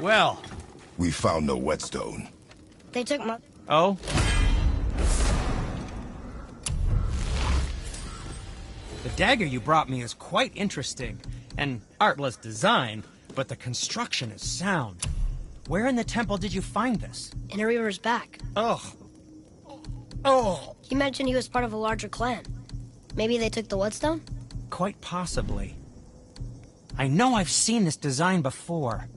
Well. We found no whetstone. They took my... Oh? The dagger you brought me is quite interesting. An artless design, but the construction is sound. Where in the temple did you find this? In a river's back. Oh. Oh. He mentioned he was part of a larger clan. Maybe they took the whetstone? Quite possibly. I know I've seen this design before.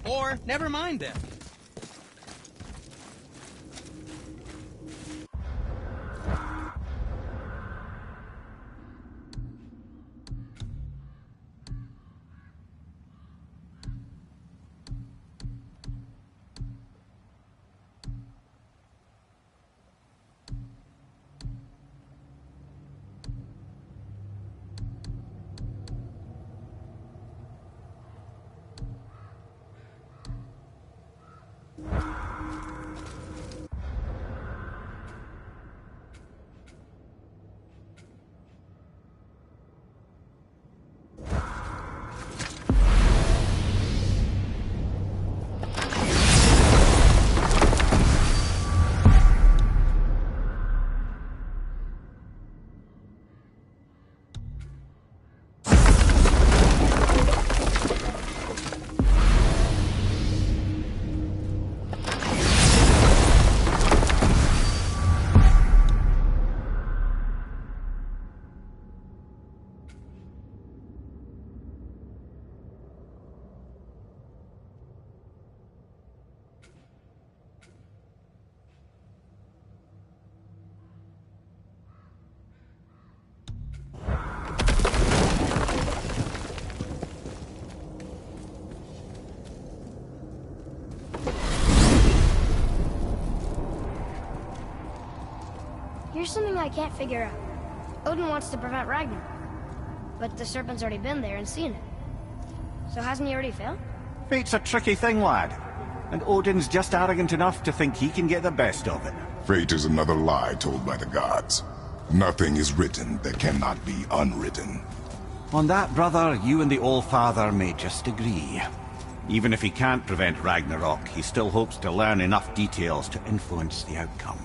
Or, never mind then. Here's something I can't figure out. Odin wants to prevent Ragnar, but the serpent's already been there and seen it. So hasn't he already failed? Fate's a tricky thing, lad. And Odin's just arrogant enough to think he can get the best of it. Fate is another lie told by the gods. Nothing is written that cannot be unwritten. On that, brother, you and the All-Father may just agree. Even if he can't prevent Ragnarok, he still hopes to learn enough details to influence the outcome.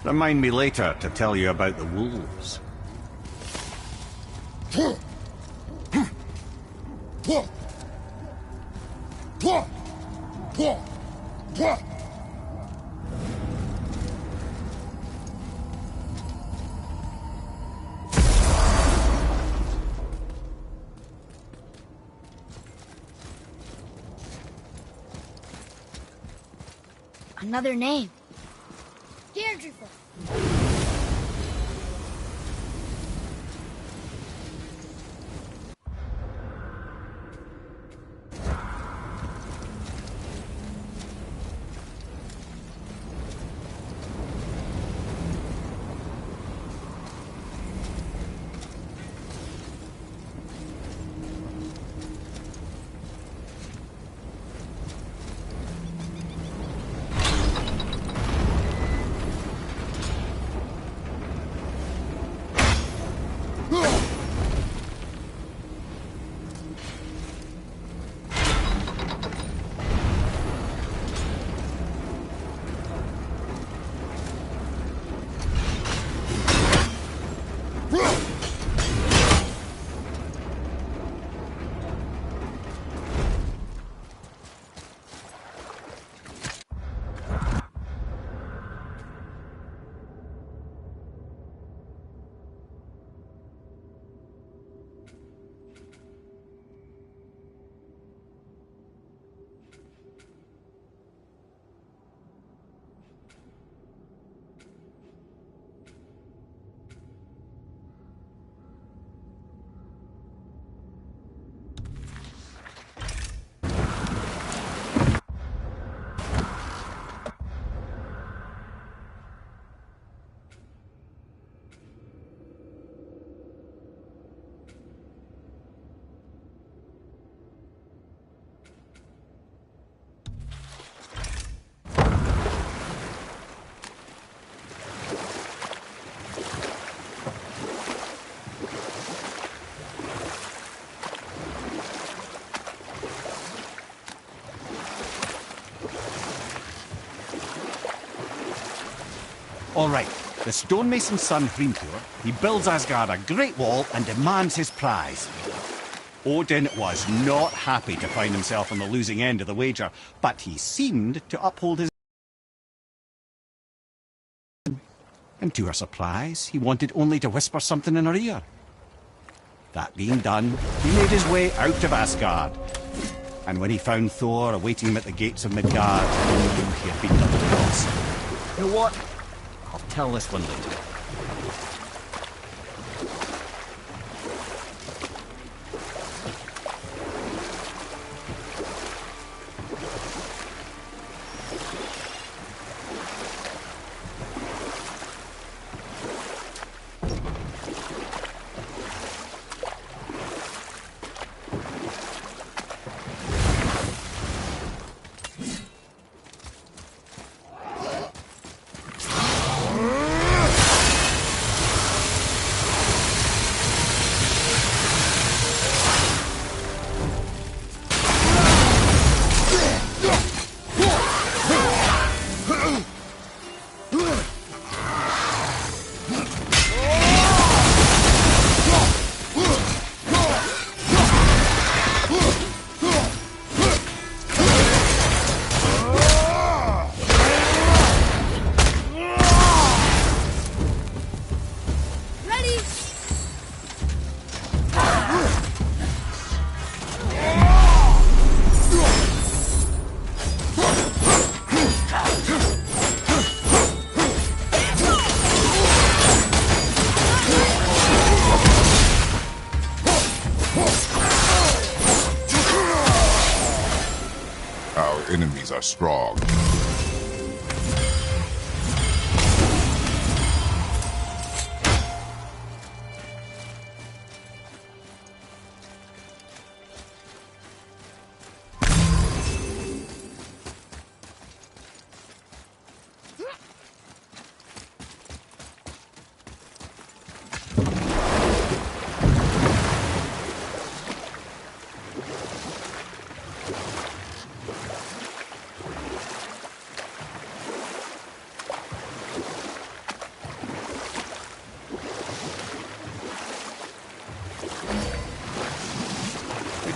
Remind me later to tell you about the wolves. Another name. Deirdre. All right, the stonemason's son Hrimthur, he builds Asgard a great wall and demands his prize. Odin was not happy to find himself on the losing end of the wager, but he seemed to uphold his... And to her surprise, he wanted only to whisper something in her ear. That being done, he made his way out of Asgard. And when he found Thor awaiting him at the gates of Midgard, he knew he had been double crossed. You know what? I'll tell this one later. Enemies are strong.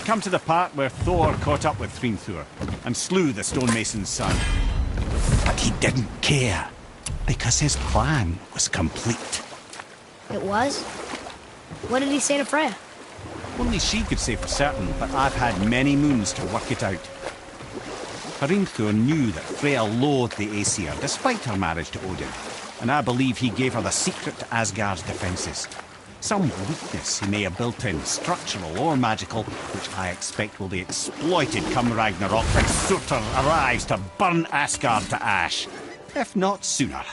Come to the part where Thor caught up with Hrimthur and slew the stonemason's son. But he didn't care, because his plan was complete. It was? What did he say to Freya? Only she could say for certain, but I've had many moons to work it out. Hrimthur knew that Freya loathed the Aesir, despite her marriage to Odin, and I believe he gave her the secret to Asgard's defences. Some weakness he may have built in, structural or magical, which I expect will be exploited come Ragnarok when Surtur arrives to burn Asgard to ash. If not sooner.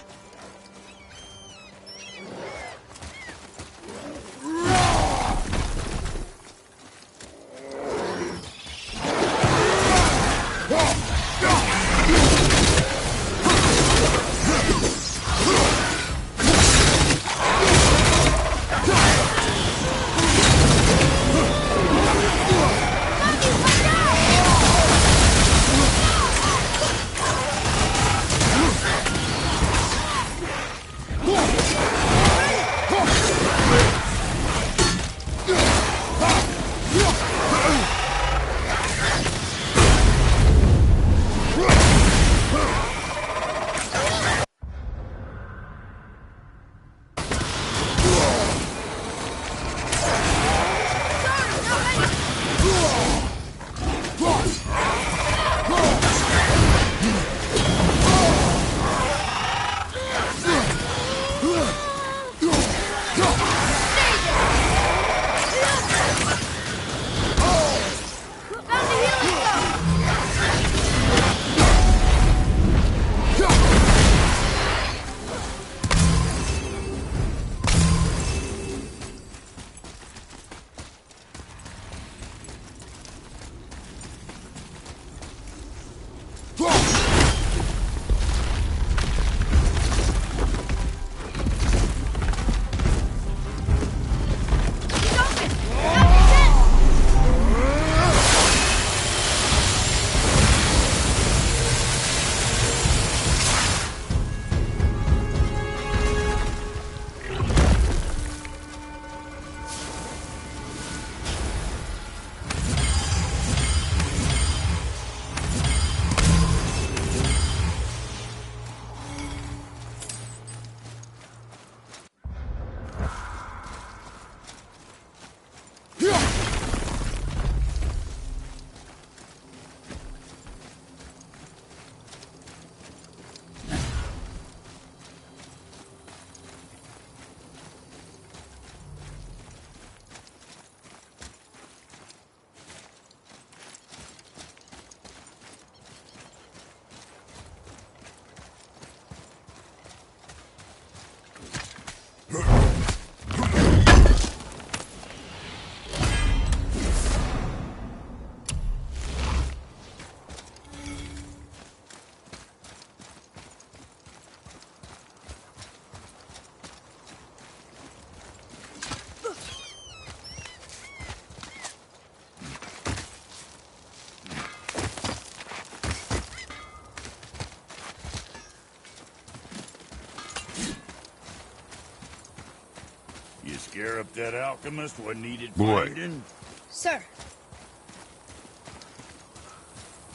Sheriff, that alchemist what needed Boy. finding? Sir.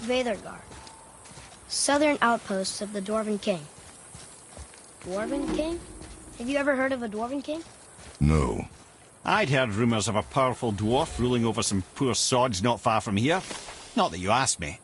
Veithergar. Southern outposts of the Dwarven King. Dwarven King? Have you ever heard of a Dwarven King? No. I'd heard rumours of a powerful dwarf ruling over some poor sods not far from here. Not that you asked me.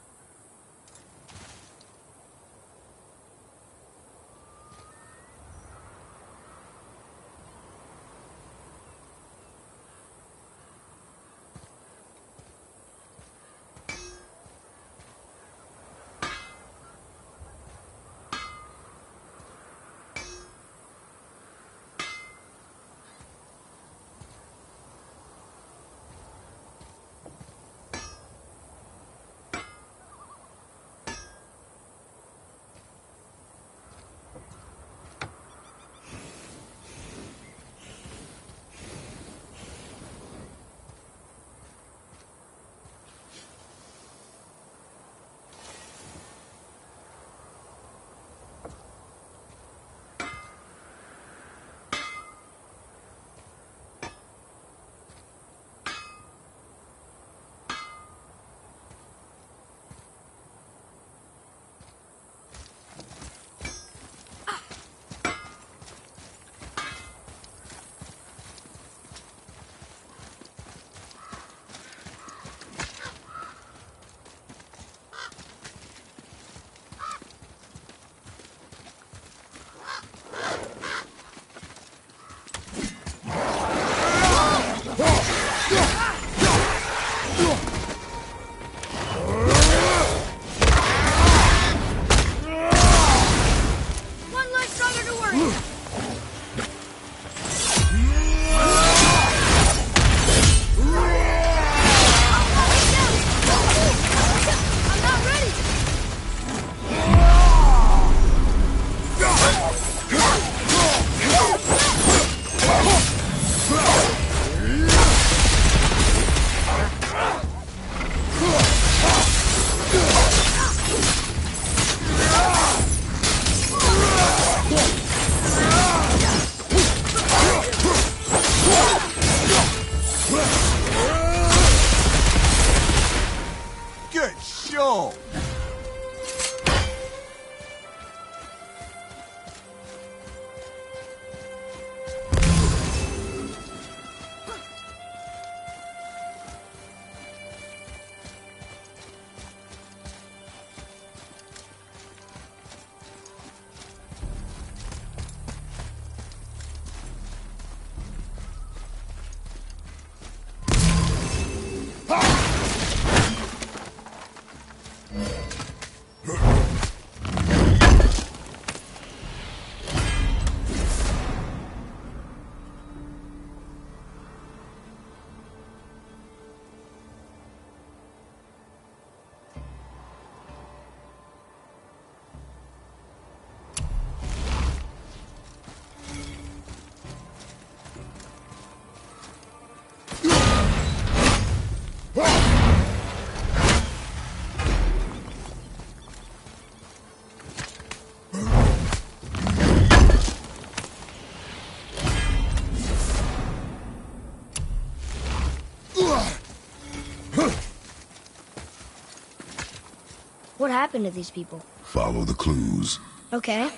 What happened to these people? Follow the clues. Okay.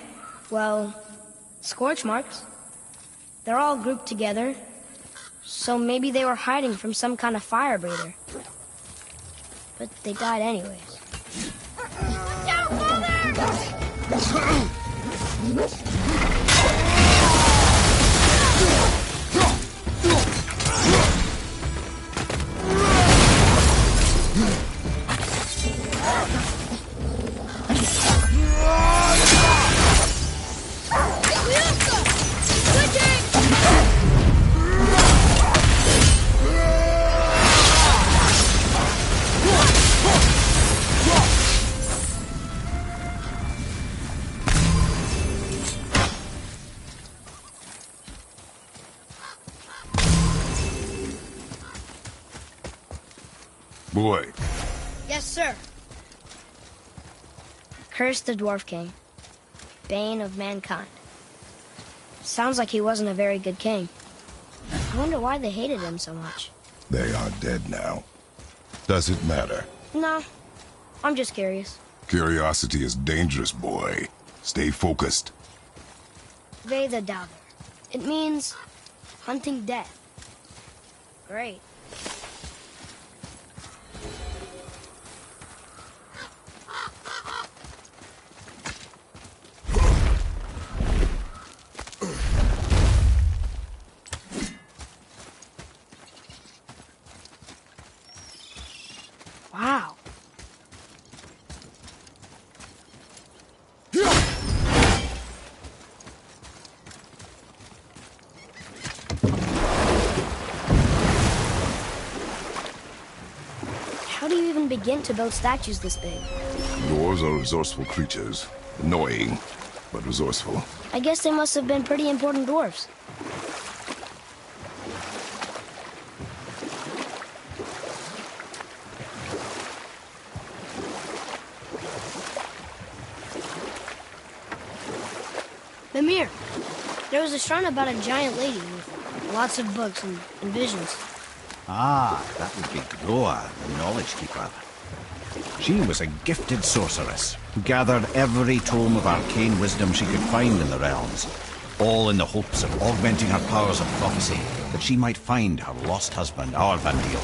Well, scorch marks. They're all grouped together. So maybe they were hiding from some kind of fire breather. But they died anyways. Watch out, Boy. Yes, sir. Curse the Dwarf King. Bane of mankind. Sounds like he wasn't a very good king. I wonder why they hated him so much. They are dead now. Does it matter? No, I'm just curious. Curiosity is dangerous, boy. Stay focused. Veda Doubter. It means hunting death. Great. Wow. How do you even begin to build statues this big? Dwarves are resourceful creatures. Annoying, but resourceful. I guess they must have been pretty important dwarves. Mimir, there was a shrine about a giant lady with lots of books and visions. Ah, that would be Groa, the Knowledge Keeper. She was a gifted sorceress who gathered every tome of arcane wisdom she could find in the realms, all in the hopes of augmenting her powers of prophecy, that she might find her lost husband, Arvandil.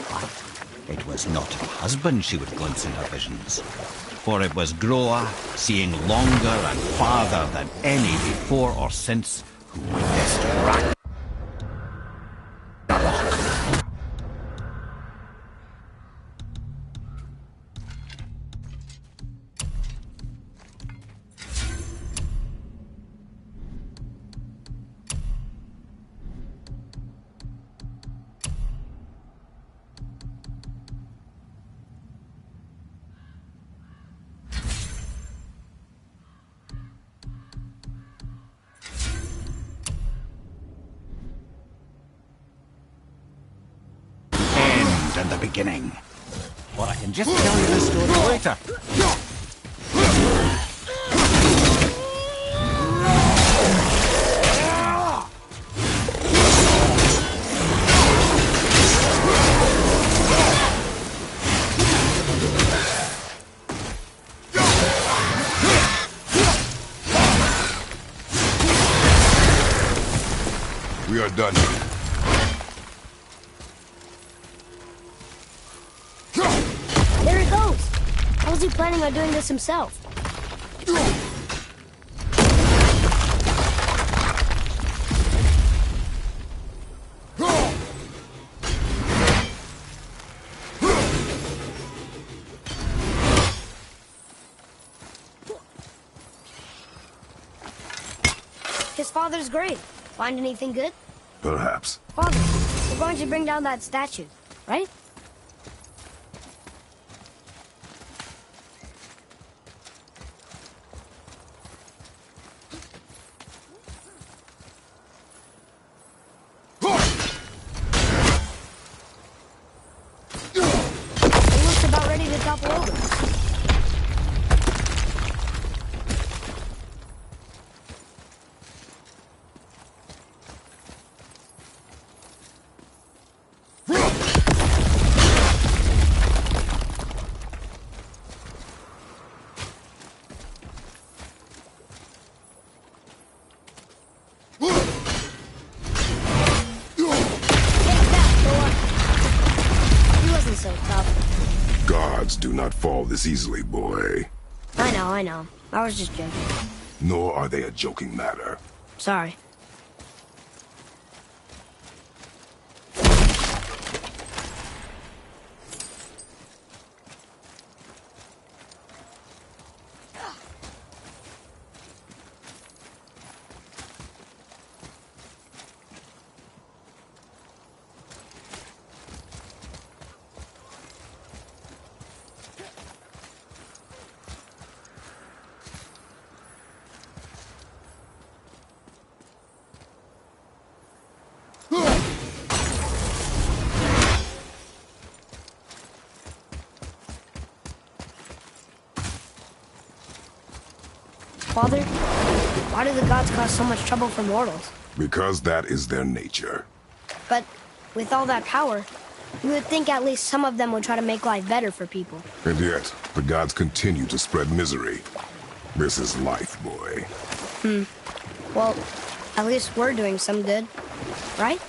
But it was not her husband she would glimpse in her visions, for it was Groa, seeing longer and farther than any before or since, who witnessed Ragnarok. And the beginning. Or I can just tell you the story later. We are done here. There he goes! How was he planning on doing this himself? His father's grave. Find anything good? Perhaps. Father, we're going to bring down that statue, right? It looks about ready to topple over. So tough. Gods do not fall this easily, boy. I know. I was just joking. Nor are they a joking matter. Sorry. Father, why do the gods cause so much trouble for mortals? Because that is their nature. But with all that power, you would think at least some of them would try to make life better for people. And yet, the gods continue to spread misery. This is life, boy. Well, at least we're doing some good, right?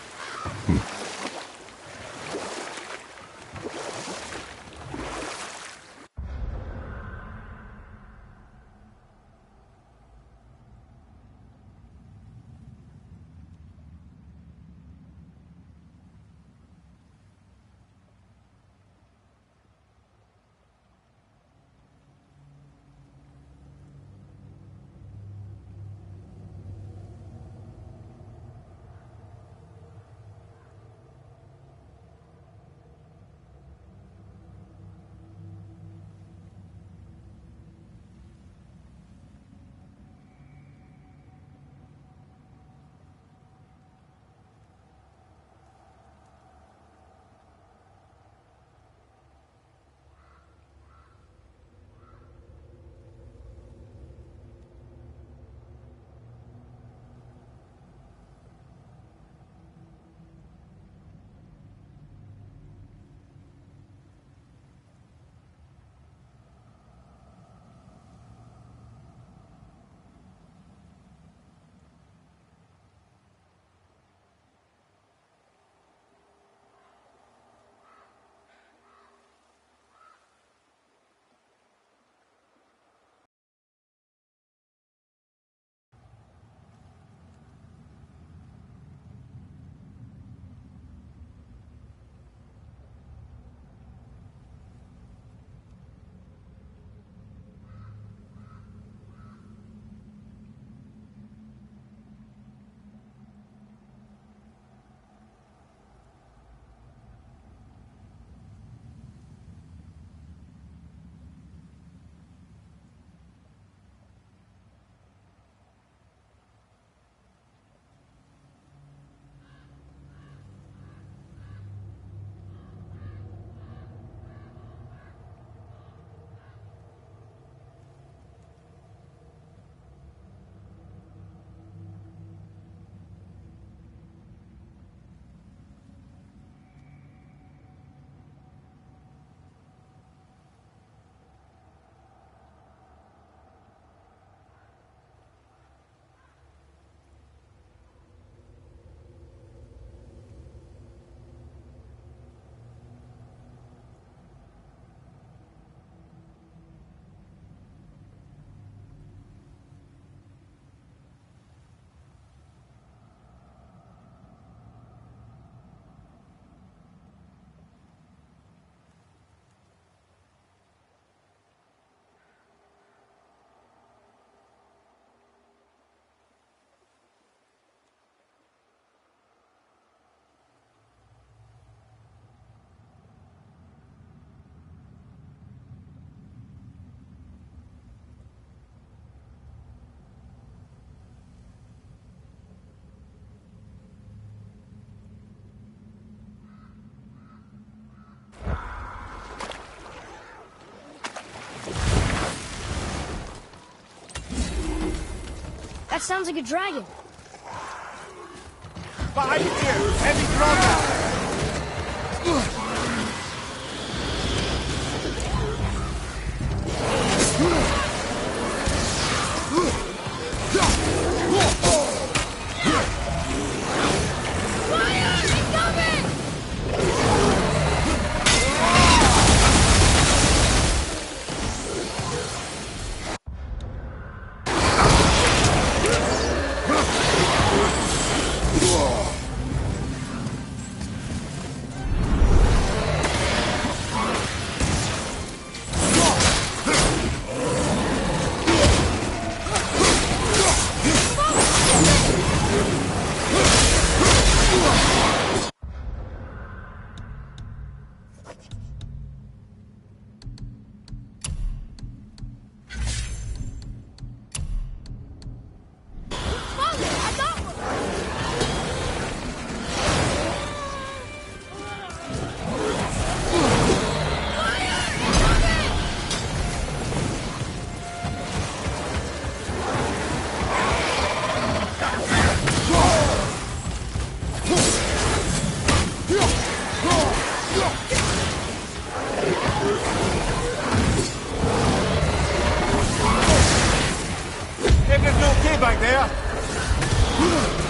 That sounds like a dragon. Behind you! Heavy drawback! back there?